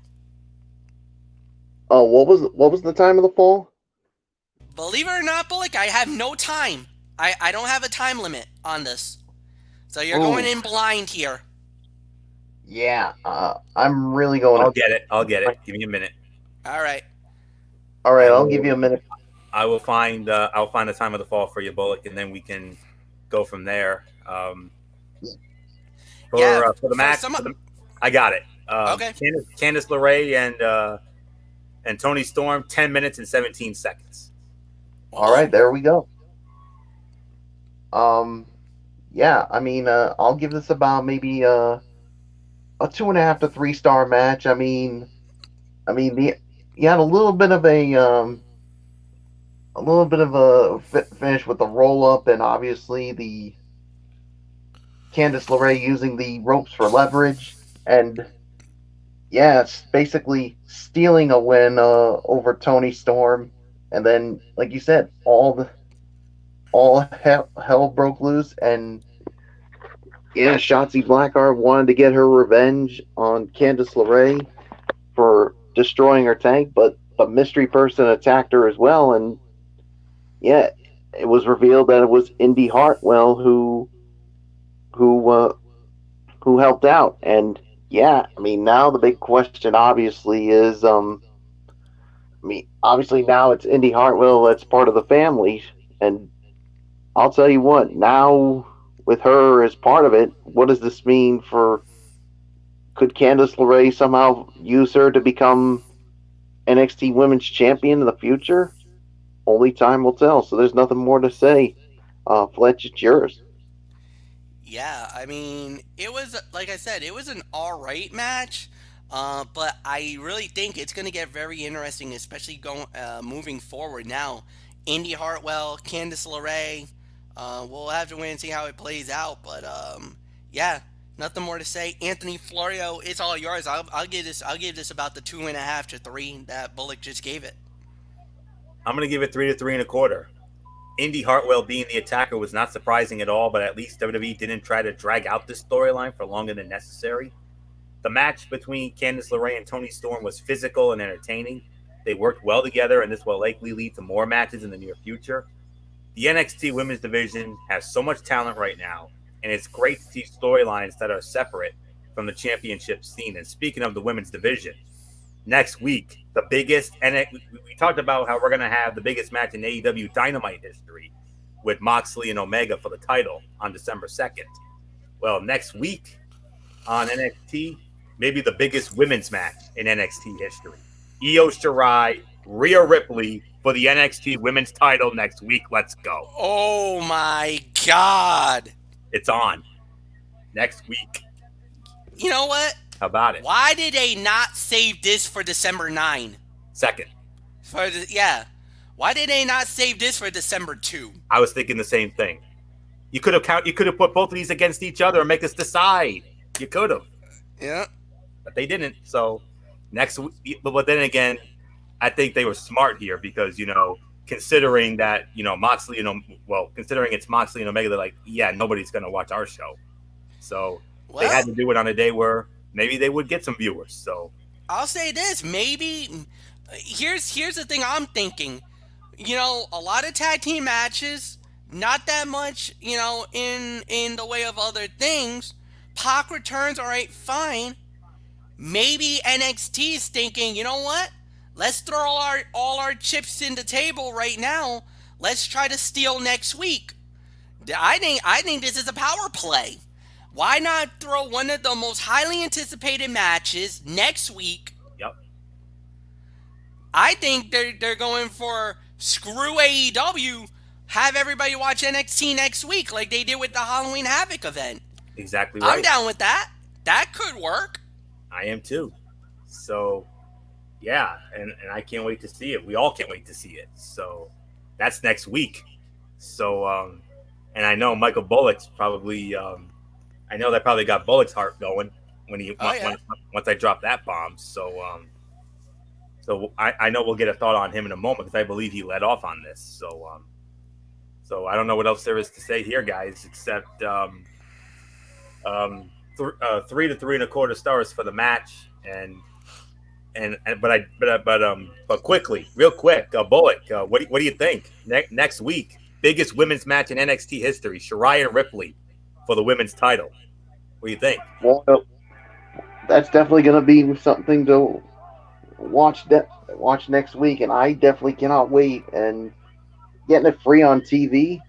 Oh, what was the time of the fall? Believe it or not, Bullock, I have no time. I don't have a time limit on this. So you're going in blind here. Yeah, I'm really going. I'll get it. Give me a minute. All right. I'll give you a minute. I'll find the time of the fall for you, Bullock, and then we can go from there. For the match, I got it. Okay. Candice LeRae and Toni Storm, 10 minutes and 17 seconds. All right, there we go. Yeah, I mean, I'll give this about maybe a 2.5 to 3 star match. I mean, you had a little bit of a finish with the roll up, and obviously the Candice LeRae using the ropes for leverage, and yeah, it's basically stealing a win over Toni Storm, and then, like you said, all hell broke loose, and yeah, Shotzi Blackheart wanted to get her revenge on Candice LeRae for destroying her tank, but a mystery person attacked her as well, and yeah, it was revealed that it was Indy Hartwell who helped out. And yeah, I mean, now the big question obviously is, obviously now it's Indy Hartwell that's part of the family, and I'll tell you what, now with her as part of it, what does this mean for? Could Candice LeRae somehow use her to become NXT Women's Champion in the future? Only time will tell. So there's nothing more to say. Fletch, it's yours. Yeah, I mean, it was, like I said, it was an alright match, but I really think it's going to get very interesting, especially moving forward now. Indy Hartwell, Candice LeRae, we'll have to wait and see how it plays out, but yeah, nothing more to say. Anthony Florio, it's all yours. I'll give this about the 2.5 to 3 that Bullock just gave it. I'm going to give it 3 to 3.25. Indy Hartwell being the attacker was not surprising at all, but at least WWE didn't try to drag out this storyline for longer than necessary. The match between Candice LeRae and Toni Storm was physical and entertaining. They worked well together, and this will likely lead to more matches in the near future. The NXT Women's Division has so much talent right now, and it's great to see storylines that are separate from the championship scene. And speaking of the Women's Division, next week, the biggest, and we talked about how we're going to have the biggest match in AEW Dynamite history with Moxley and Omega for the title on December 2nd. Well, next week on NXT, maybe the biggest women's match in NXT history. Io Shirai, Rhea Ripley for the NXT women's title next week. Let's go. Oh my God. It's on next week. You know what? How about it? Why did they not save this for December 9? 2nd. Why did they not save this for December 2? I was thinking the same thing. You could have put both of these against each other and make us decide. You could have. Yeah. But they didn't. So next week, but then again, I think they were smart here because, considering that, Moxley considering it's Moxley and Omega, they're like, yeah, nobody's going to watch our show. So they had to do it on a day where maybe they would get some viewers. So I'll say this, maybe here's the thing I'm thinking. A lot of tag team matches, not that much, in the way of other things. Pac returns, all right, fine. Maybe NXT is thinking, you know what? Let's throw all our chips in the table right now. Let's try to steal next week. I think this is a power play. Why not throw one of the most highly anticipated matches next week? Yep. I think they're going for screw AEW. Have everybody watch NXT next week like they did with the Halloween Havoc event. Exactly right. I'm down with that. That could work. I am too. So, yeah, and I can't wait to see it. We all can't wait to see it. So, that's next week. So, and I know Michael Bullock's probably, I know that probably got Bullock's heart going when once I drop that bomb. So, I know we'll get a thought on him in a moment because I believe he led off on this. So I don't know what else there is to say here, guys, except 3 to 3.25 stars for the match, but quickly, real quick, Bullock, what do you think next week? Biggest women's match in NXT history, Shirai and Ripley for the women's title. What do you think? Well, that's definitely going to be something to watch next week, and I definitely cannot wait. And getting it free on TV,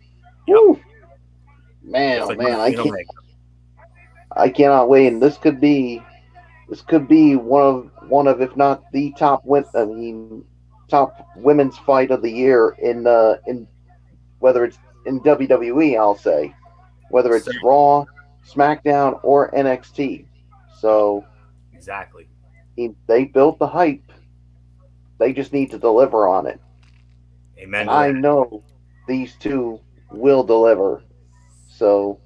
woo, man, oh man, I cannot wait. And this could be one of if not the top women's fight of the year in whether it's in WWE, I'll say, whether it's Raw, SmackDown, or NXT. So exactly, they built the hype. They just need to deliver on it. Amen. And I know these two will deliver. So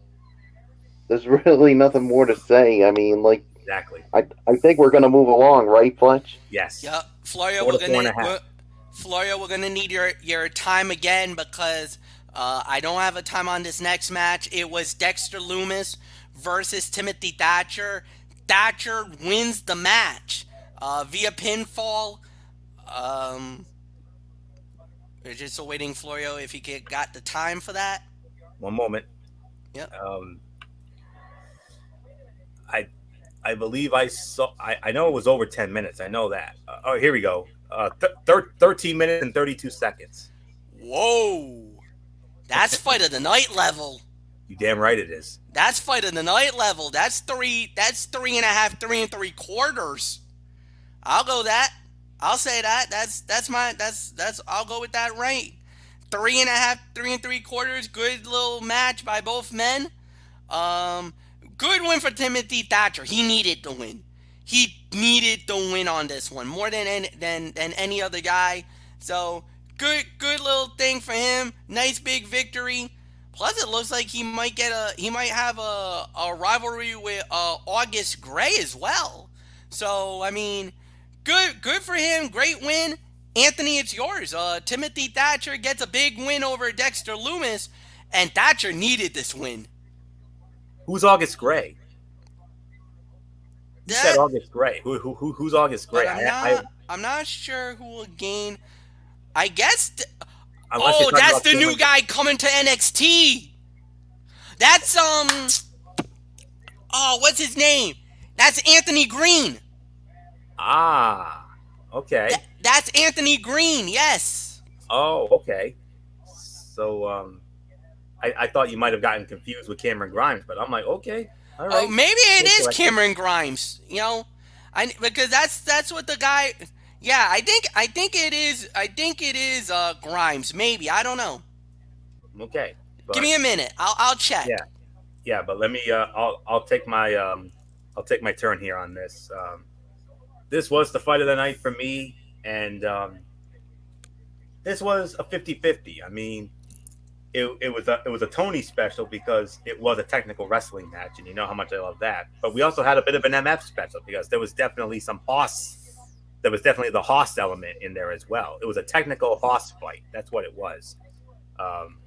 there's really nothing more to say. I mean, exactly. I think we're going to move along, right, Fletch? Yes. Yep. Florio, we're gonna need your time again because I don't have a time on this next match. It was Dexter Lumis versus Timothy Thatcher. Thatcher wins the match via pinfall. We're just awaiting Florio if he got the time for that. One moment. Yep. I believe I saw. I know it was over 10 minutes. I know that. Oh, here we go. 13 minutes and 32 seconds. Whoa, that's fight of the night level. You damn right it is. That's fight of the night level. That's 3.5, 3 3/4. I'll go that. I'll say that. That's I'll go with that right. 3.5, 3 3/4. Good little match by both men. Good win for Timothy Thatcher. He needed to win. He needed to win on this one more than any other guy. So good little thing for him. Nice big victory. Plus, it looks like he might have a rivalry with August Gray as well. So I mean, good for him. Great win. Anthony, it's yours. Timothy Thatcher gets a big win over Dexter Lumis, and Thatcher needed this win. Who's August Gray? You said August Gray. Who's August Gray? I'm not sure who will gain. I guess. That's the new guy coming to NXT. That's what's his name? That's Anthony Green. Ah, okay. That's Anthony Green. Yes. Oh, okay. So I thought you might have gotten confused with Cameron Grimes, but I'm like, okay, all Oh, right. maybe it is Corrected. Cameron Grimes. Because that's what the guy. Yeah, I think it is. I think it is Grimes. Maybe, I don't know. Okay, Give but me a minute. I'll check. yeah, but let me. I'll take my turn here on this. This was the fight of the night for me, and this was a 50-50. I mean, it was a Tony special because it was a technical wrestling match, and you know how much I love that. But we also had a bit of an MF special because there was definitely some Hoss. There was definitely the Hoss element in there as well. It was a technical Hoss fight. That's what it was. Um,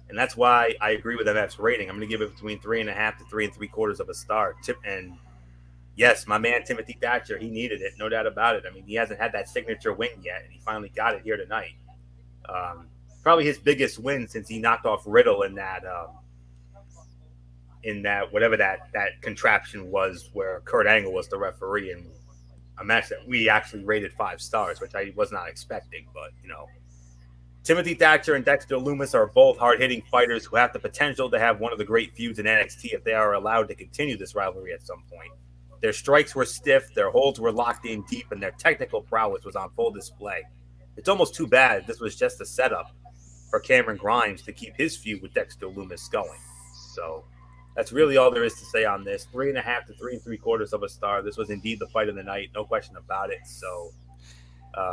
and that's why I agree with MF's rating. I'm going to give it between 3.5 to 3.75 of a star. And yes, my man Timothy Thatcher, he needed it, no doubt about it. I mean, he hasn't had that signature win yet, and he finally got it here tonight. Probably his biggest win since he knocked off Riddle in that whatever that contraption was, where Kurt Angle was the referee, and a match that we actually rated 5 stars, which I was not expecting. But Timothy Thatcher and Dexter Lumis are both hard-hitting fighters who have the potential to have one of the great feuds in NXT if they are allowed to continue this rivalry at some point. Their strikes were stiff, their holds were locked in deep, and their technical prowess was on full display. It's almost too bad this was just a setup for Cameron Grimes to keep his feud with Dexter Lumis going. So that's really all there is to say on this. 3.5 to 3.75 of a star. This was indeed the fight of the night, no question about it. So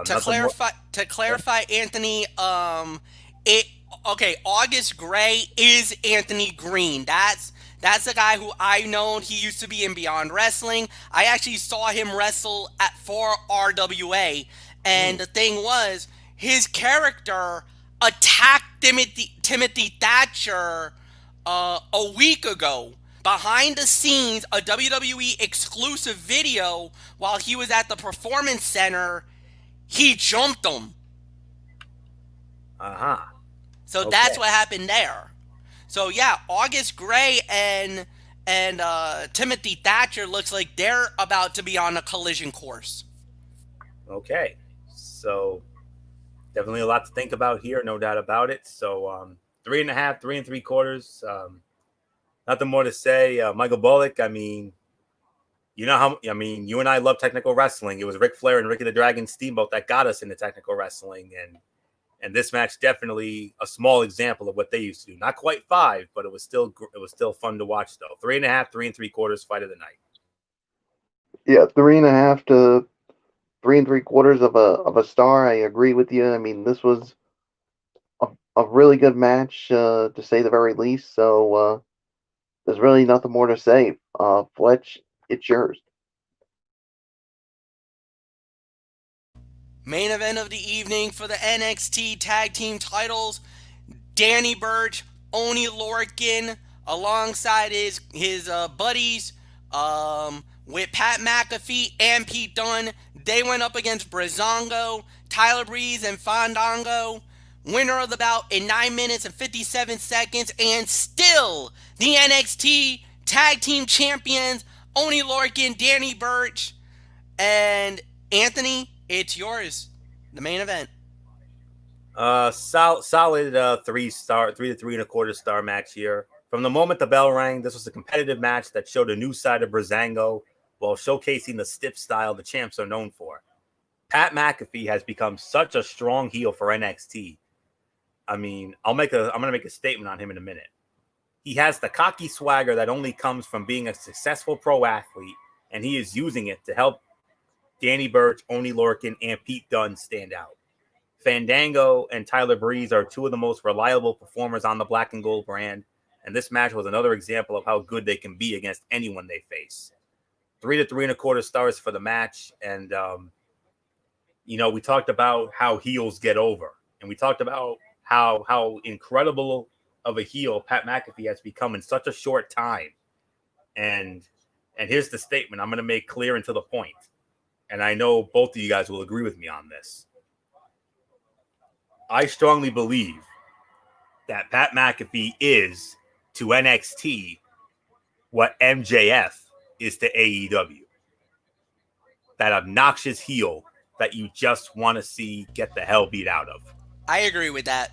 To clarify, Anthony, August Gray is Anthony Green. That's the guy who I know. He used to be in Beyond Wrestling. I actually saw him wrestle for RWA, and the thing was, his character attacked Timothy Thatcher a week ago. Behind the scenes, a WWE exclusive video while he was at the Performance Center. He jumped him. So okay. That's what happened there. So yeah, August Gray and Timothy Thatcher looks like they're about to be on a collision course. Okay, so definitely a lot to think about here, no doubt about it. So 3.5, 3.75. Nothing more to say. Michael Bullock, I mean, you and I love technical wrestling. It was Ric Flair and Ricky the Dragon Steamboat that got us into technical wrestling, and this match definitely a small example of what they used to do. Not quite 5, but it was still fun to watch though. 3.5, 3.75 fight of the night. Yeah, 3.5 to 3.75 of a star. I agree with you. I mean, this was a really good match, to say the very least. So there's really nothing more to say. Fletch, it's yours. Main event of the evening for the NXT Tag Team titles. Danny Burch, Oney Lorcan, alongside his buddies, with Pat McAfee and Pete Dunne. They went up against Breezango, Tyler Breeze, and Fandango. Winner of the bout in 9 minutes and 57 seconds, and still the NXT Tag Team Champions, Oney Lorcan, Danny Burch, and Anthony, it's yours. The main event. Solid 3 to 3.25 star match here. From the moment the bell rang, this was a competitive match that showed a new side of Breezango while showcasing the stiff style the champs are known for. Pat McAfee has become such a strong heel for NXT. I mean, I'm going to make a statement on him in a minute. He has the cocky swagger that only comes from being a successful pro athlete, and he is using it to help Danny Burch, Oney Lorcan, and Pete Dunne stand out. Fandango and Tyler Breeze are 2 of the most reliable performers on the Black and Gold brand, and this match was another example of how good they can be against anyone they face. 3 to 3.25 stars for the match, and we talked about how heels get over, and we talked about how incredible of a heel Pat McAfee has become in such a short time. And here's the statement I'm going to make clear and to the point. And I know both of you guys will agree with me on this. I strongly believe that Pat McAfee is to NXT what MJF is to AEW. That obnoxious heel that you just want to see get the hell beat out of. I agree with that.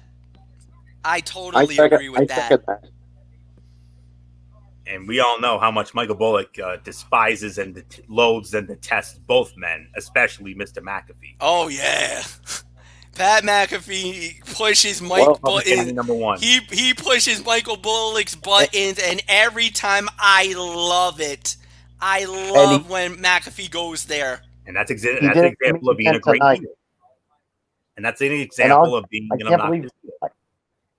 I totally agree I with that. second that. And we all know how much Michael Bullock despises and loathes and detests both men, especially Mr. McAfee. Oh yeah. Pat McAfee pushes Well, Mike Public buttons. enemy number one. He pushes Michael Bullock's and, buttons, and every time I love it. I and love when McAfee goes there. And that's he that's did an it to me example of being a again great tonight. heel. And that's an And example of being I an can't believe obnoxious heel.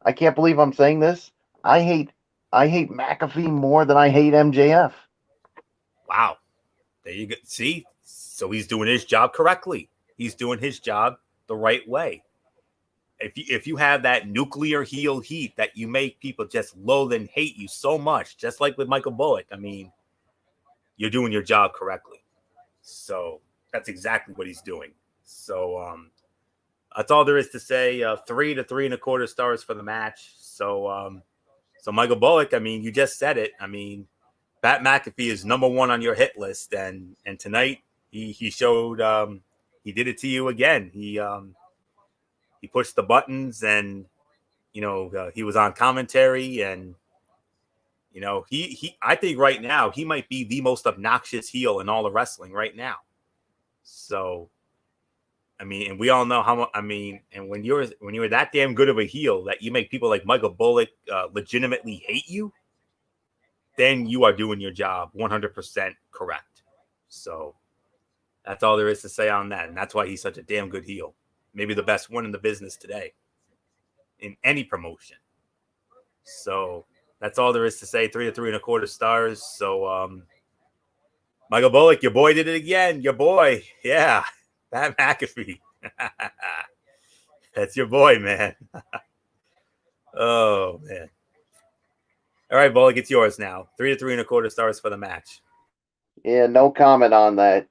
I can't believe I'm saying this. I hate McAfee more than I hate MJF. Wow. There you go. See? So he's doing his job correctly. He's doing his job the right way. If you have that nuclear heel heat that you make people just loathe and hate you so much, just like with Michael Bullock, I mean, you're doing your job correctly. So that's exactly what he's doing. So that's all there is to say. 3 to 3.25 stars for the match. So Michael Bullock, I mean, you just said it. I mean, Pat McAfee is number one on your hit list, and tonight he showed he did it to you again. He pushed the buttons, and he was on commentary, and he I think right now he might be the most obnoxious heel in all of wrestling right now. So I mean, and we all know how much. I mean, and when you're that damn good of a heel that you make people like Michael Bullock legitimately hate you, then you are doing your job 100% correct. So that's all there is to say on that, and that's why he's such a damn good heel. Maybe the best one in the business today, in any promotion. So that's all there is to say. 3 to 3.25 stars. So Michael Bullock, your boy did it again. Your boy, yeah, Pat McAfee. That's your boy, man. Oh man. All right, Bullock, it's yours now. 3 to 3.25 stars for the match. Yeah, no comment on that.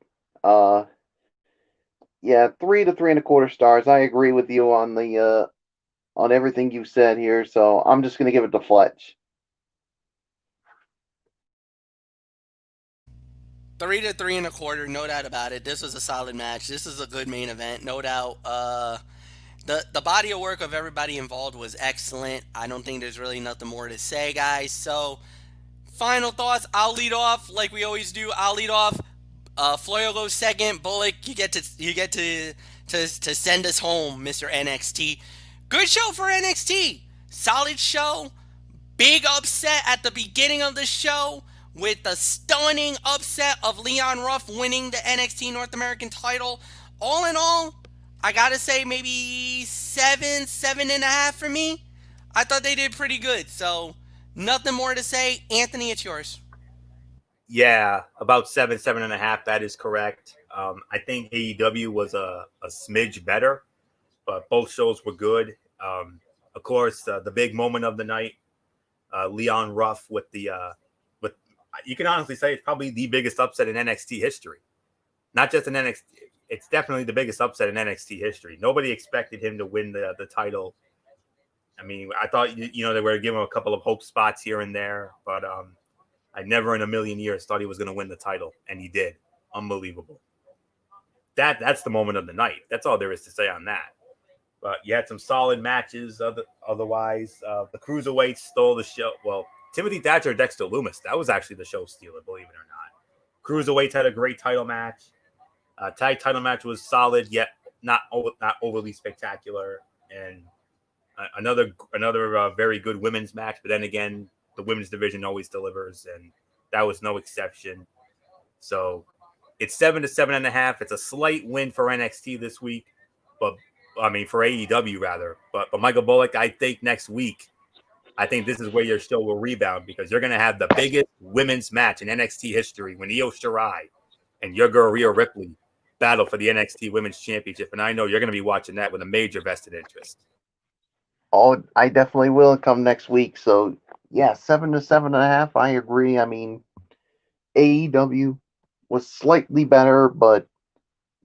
Yeah, 3 to 3.25 stars. I agree with you on the on everything you said here. So I'm just gonna give it to Fletch. 3 to 3.25, no doubt about it. This was a solid match. This is a good main event, no doubt. The body of work of everybody involved was excellent. I don't think there's really nothing more to say, guys. So, final thoughts. I'll lead off like we always do. I'll lead off. Florio goes second. Bullock, you get to send us home, Mr. NXT. Good show for NXT. Solid show. Big upset at the beginning of the show with the stunning upset of Leon Ruff winning the NXT North American title. All in all, I gotta say maybe 7.5 for me. I thought they did pretty good. So nothing more to say. Anthony, it's yours. Yeah, about 7.5. That is correct. I think AEW was a smidge better, but both shows were good. Of course, the big moment of the night, Leon Ruff with you can honestly say it's probably the biggest upset in NXT history. Not just in NXT, it's definitely the biggest upset in NXT history. Nobody expected him to win the title. I mean, I thought they were giving him a couple of hope spots here and there, but I never in a million years thought he was going to win the title, and he did. Unbelievable. That's the moment of the night. That's all there is to say on that. But you had some solid matches. Otherwise, the cruiserweights stole the show. Well, Timothy Thatcher, Dexter Lumis, that was actually the show stealer, believe it or not. Cruiserweights had a great title match. Tag title match was solid, yet not overly spectacular. And another very good women's match. But then again, the women's division always delivers, and that was no exception. So it's 7 to 7.5. It's a slight win for NXT this week, but I mean for AEW rather. But Michael Bullock, I think next week, I think this is where your show will rebound because you're going to have the biggest women's match in NXT history when Io Shirai and your girl Rhea Ripley battle for the NXT Women's Championship, and I know you're going to be watching that with a major vested interest. Oh, I definitely will come next week. So yeah, 7 to 7.5. I agree. I mean, AEW was slightly better, but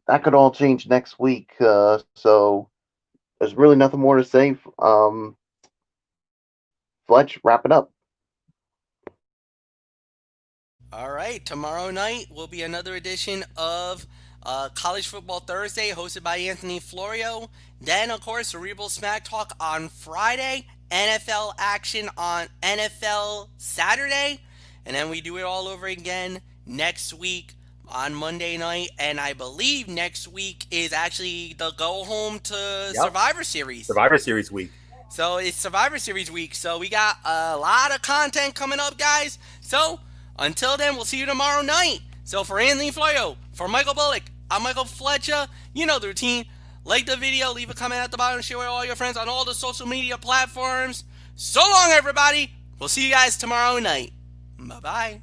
that could all change next week. So there's really nothing more to say. Fletch, wrap it up. All right, tomorrow night will be another edition of College Football Thursday, hosted by Anthony Florio. Then, of course, Cerebral Smack Talk on Friday, NFL action on NFL Saturday. And then we do it all over again next week on Monday night. And I believe next week is actually the go home to Survivor Series. Survivor Series week. So it's Survivor Series week. So we got a lot of content coming up, guys. So until then, we'll see you tomorrow night. So for Anthony Florio, for Michael Bullock, I'm Michael Fletcher. You know the routine. Like the video, leave a comment at the bottom, share with all your friends on all the social media platforms. So long, everybody. We'll see you guys tomorrow night. Bye-bye.